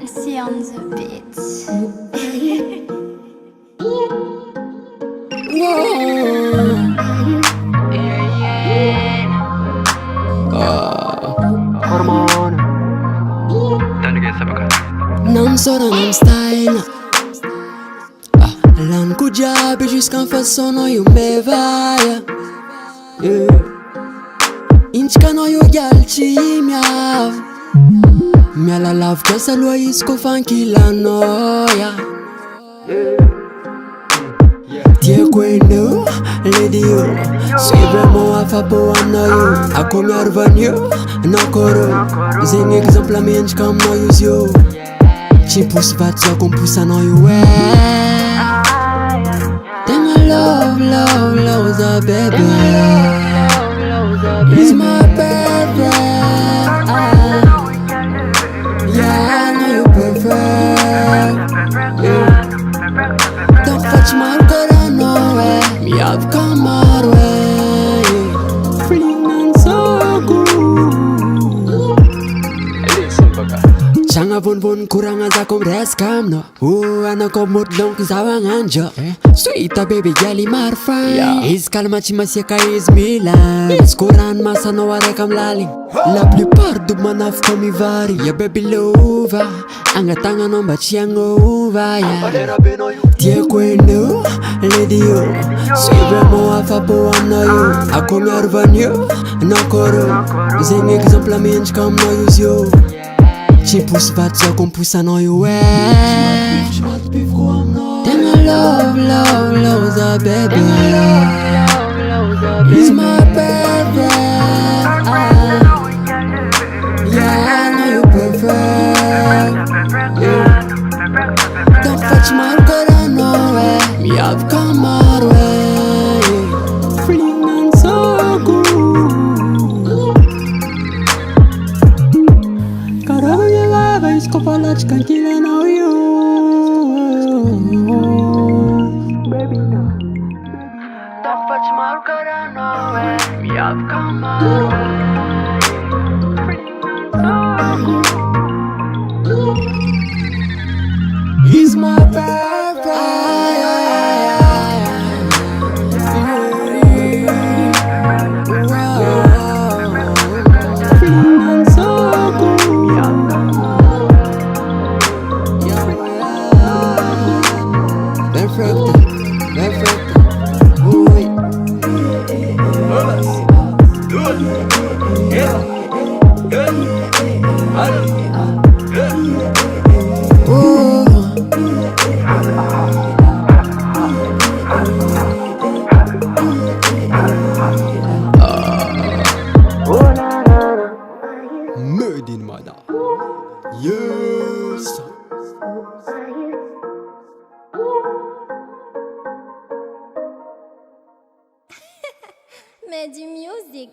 Once on the beat. Hormone. Dan juga siapa kan? Nam sora nam style Lan ku jiaby jusqu'en façon io me vaia Intsika anao io gialy tsy miavo Miala lavitra saloha izy koa fa ankilanao Tiako eneo, lady io Sy vraiment afa-po aminao io Ako miarovany io, anao kôrô Zegny exemple mendrika aminao izy io Tsy posy vato zako miposanao io Tegna love, love, love za baby He's my baby Yeah, I know you're perfect Don't fetch my good, I know it Me have come our way Feeling and so good Listen baka. Tragna vonivony koragna zako miresaka aminao anao koa modiloniko zaho agnandro Sweeta baby galy maro fine Izy kalma tsy masiaka izy mila Izy koa ranomasanao araika amilaligny La plupart dobo manafoka mivary Ya baby lova Agnatananao mba tsy agnova Tiako eneo, lady io Sy vraiment afa-po aminao io Ako miarovany io, anao kôrô Zegny exemple mendrika aminao izy io Tsy posy vato zako miposanao io Tegna love, love, love za baby He's my baby Yeah, I know you're perfect Don't fetch my good, I know it Me have come our way Feeling and so good Caramba, minha lava, escopa de canquilha não you Baby, no Don't fetch my good, I know it Me have come our way He's my baby Feeling so good Perfect, perfect Ui Made in Mada. Yes. Mais du music.